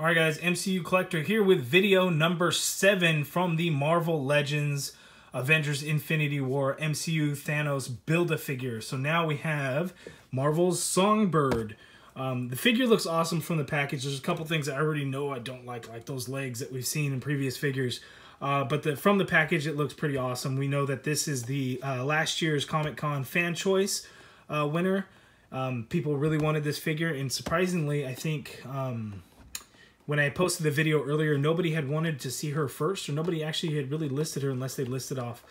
All right, guys, MCU Collector here with video number 7 from the Marvel Legends Avengers Infinity War MCU Thanos Build-A-Figure. So now we have Marvel's Songbird. The figure looks awesome from the package. There's a couple things I already know I don't like those legs that we've seen in previous figures. But from the package, it looks pretty awesome. We know that this is the last year's Comic-Con Fan Choice winner. People really wanted this figure, and surprisingly, I think when I posted the video earlier, nobody had wanted to see her first, or nobody actually had really listed her unless they listed off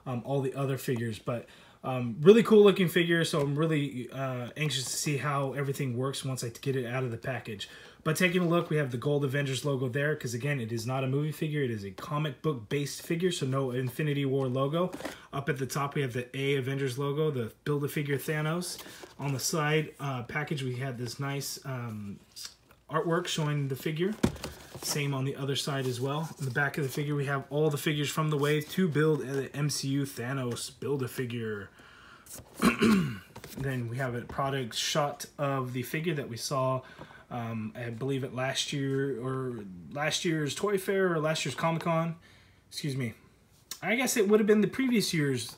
all the other figures. But really cool looking figure, so I'm really anxious to see how everything works once I get it out of the package. But taking a look, we have the Gold Avengers logo there, because again, it is not a movie figure, it is a comic book based figure, so no Infinity War logo. Up at the top, we have the A Avengers logo, the Build-A-Figure Thanos. On the side package, we had this nice artwork showing the figure. Same on the other side as well. In the back of the figure, we have all the figures from the wave to build the MCU Thanos Build-A-Figure. Then we have a product shot of the figure that we saw, I believe at last year's Toy Fair or last year's Comic-Con. Excuse me. I guess it would have been the previous year's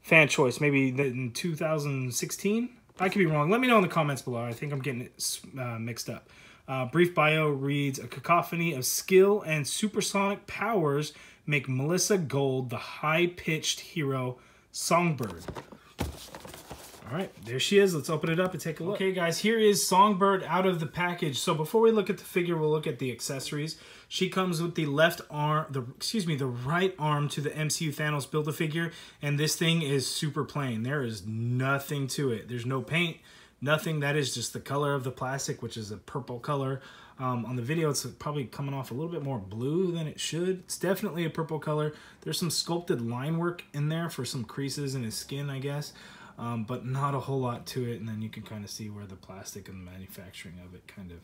Fan Choice, maybe in 2016. I could be wrong. Let me know in the comments below. I think I'm getting it mixed up. Brief bio reads, a cacophony of skill and supersonic powers make Melissa Gold the high-pitched hero Songbird. All right, there she is. Let's open it up and take a look. Okay, guys, here is Songbird out of the package. So before we look at the figure, we'll look at the accessories. She comes with the the right arm to the MCU Thanos Build-A-Figure, and this thing is super plain. There is nothing to it. There's no paint, nothing. That is just the color of the plastic, which is a purple color. On the video, it's probably coming off a little bit more blue than it should. It's definitely a purple color. There's some sculpted line work in there for some creases in his skin, I guess. But not a whole lot to it, and then you can kind of see where the plastic and the manufacturing of it kind of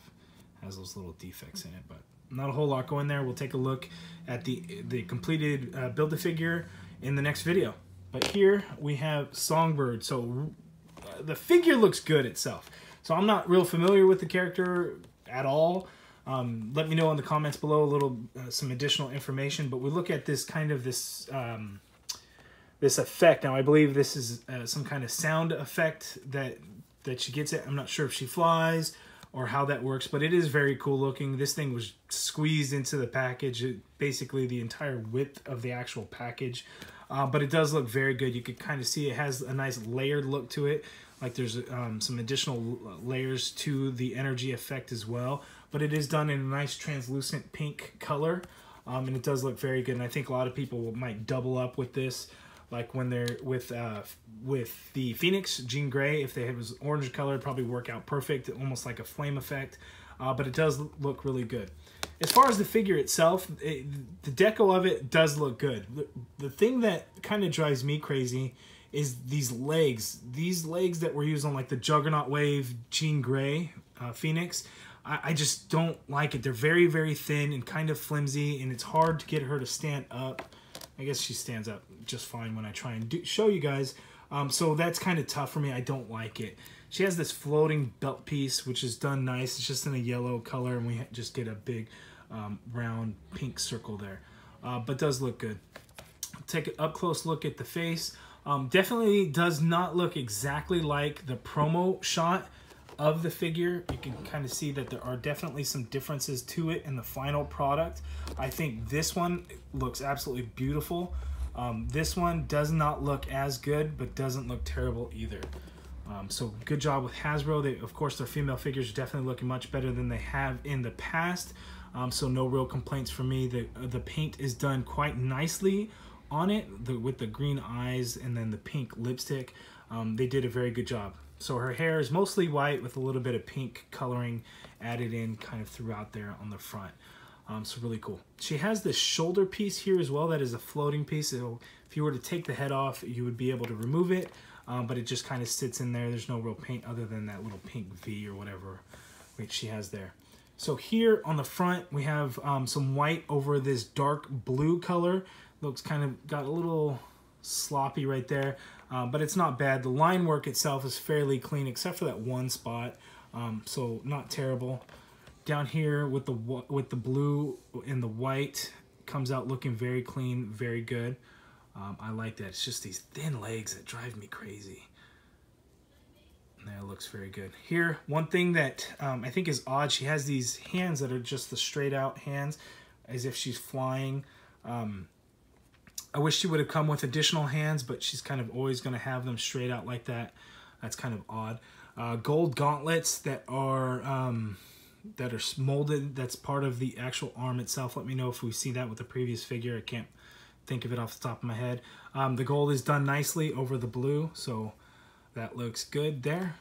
has those little defects in it, but not a whole lot going there. We'll take a look at the completed Build-A-Figure in the next video. But here we have Songbird. So the figure looks good itself. So I'm not real familiar with the character at all. Let me know in the comments below some additional information, but we look at this kind of this effect. Now, I believe this is some kind of sound effect that she gets it. I'm not sure if she flies or how that works, but it is very cool looking. This thing was squeezed into the package, basically the entire width of the actual package. But it does look very good. You could kind of see it has a nice layered look to it. Like there's some additional layers to the energy effect as well. But it is done in a nice translucent pink color. And it does look very good. And I think a lot of people might double up with this. Like when they're with the Phoenix, Jean Grey, if it was orange color, it'd probably work out perfect, almost like a flame effect. But it does look really good. As far as the figure itself, the deco of it does look good. The thing that kind of drives me crazy is these legs. These legs that were used on like the Juggernaut Wave Jean Grey Phoenix. I just don't like it. They're very, very thin and kind of flimsy, and it's hard to get her to stand up. I guess she stands up just fine when I try and show you guys. So that's kind of tough for me. I don't like it. She has this floating belt piece, which is done nice. It's just in a yellow color, and we just get a big round pink circle there. But does look good. Take an up-close look at the face. Definitely does not look exactly like the promo shot of the figure. You can kind of see that there are definitely some differences to it in the final product. I think this one looks absolutely beautiful. This one does not look as good, but doesn't look terrible either. So good job with Hasbro. Of course, their female figures are definitely looking much better than they have in the past. So no real complaints from me. The paint is done quite nicely on it with the green eyes and then the pink lipstick. They did a very good job. So her hair is mostly white with a little bit of pink coloring added in kind of throughout there on the front. So really cool. She has this shoulder piece here as well that is a floating piece. So if you were to take the head off, you would be able to remove it, but it just kind of sits in there. There's no real paint other than that little pink V or whatever which she has there. So here on the front, we have some white over this dark blue color. Looks kind of got a little sloppy right there, but it's not bad. The line work itself is fairly clean except for that one spot, so not terrible. Down here with the blue and the white, comes out looking very clean, very good. I like that. It's just these thin legs that drive me crazy. And that looks very good. Here, one thing that I think is odd, she has these hands that are just the straight out hands, as if she's flying. I wish she would have come with additional hands, but she's kind of always going to have them straight out like that. That's kind of odd. Gold gauntlets that are molded. That's part of the actual arm itself. Let me know if we see that with the previous figure. I can't think of it off the top of my head. The gold is done nicely over the blue, so that looks good there.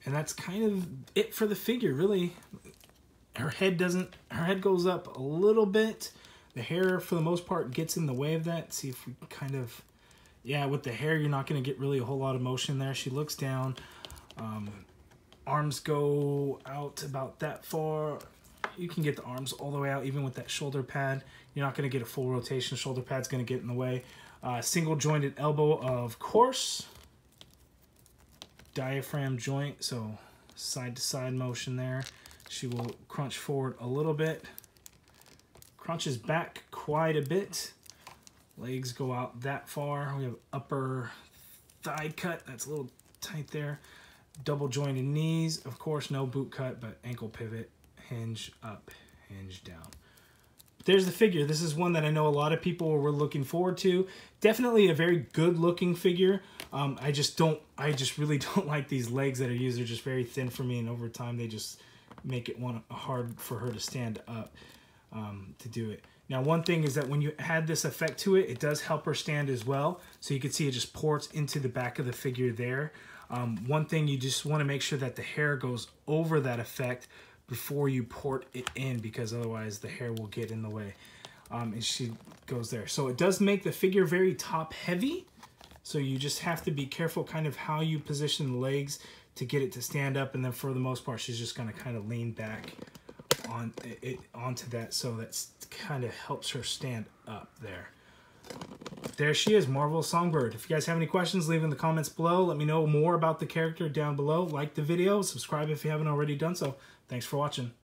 And that's kind of it for the figure, really. Her head goes up a little bit. The hair, for the most part, gets in the way of that. See if we kind of, yeah, with the hair, you're not going to get really a whole lot of motion there. She looks down. Arms go out about that far. You can get the arms all the way out, even with that shoulder pad. You're not going to get a full rotation. Shoulder pad's going to get in the way. Single jointed elbow, of course. Diaphragm joint, so side to side motion there. She will crunch forward a little bit. Crunches back quite a bit. Legs go out that far. We have upper thigh cut. That's a little tight there. Double jointed knees. Of course, no boot cut, but ankle pivot. Hinge up, hinge down. There's the figure. This is one that I know a lot of people were looking forward to. Definitely a very good looking figure. I just really don't like these legs that are used. They're just very thin for me, and over time they just make it hard for her to stand up to do it. Now, one thing is that when you add this effect to it, it does help her stand as well. So you can see it just ports into the back of the figure there. One thing, you just want to make sure that the hair goes over that effect before you port it in, because otherwise the hair will get in the way. And she goes there. So it does make the figure very top heavy. So you just have to be careful kind of how you position the legs to get it to stand up. And then for the most part, she's just going to kind of lean back onto that. So that kind of helps her stand up there. There she is, Marvelous Songbird. If you guys have any questions, leave in the comments below. Let me know more about the character down below. Like the video, subscribe if you haven't already done so. Thanks for watching.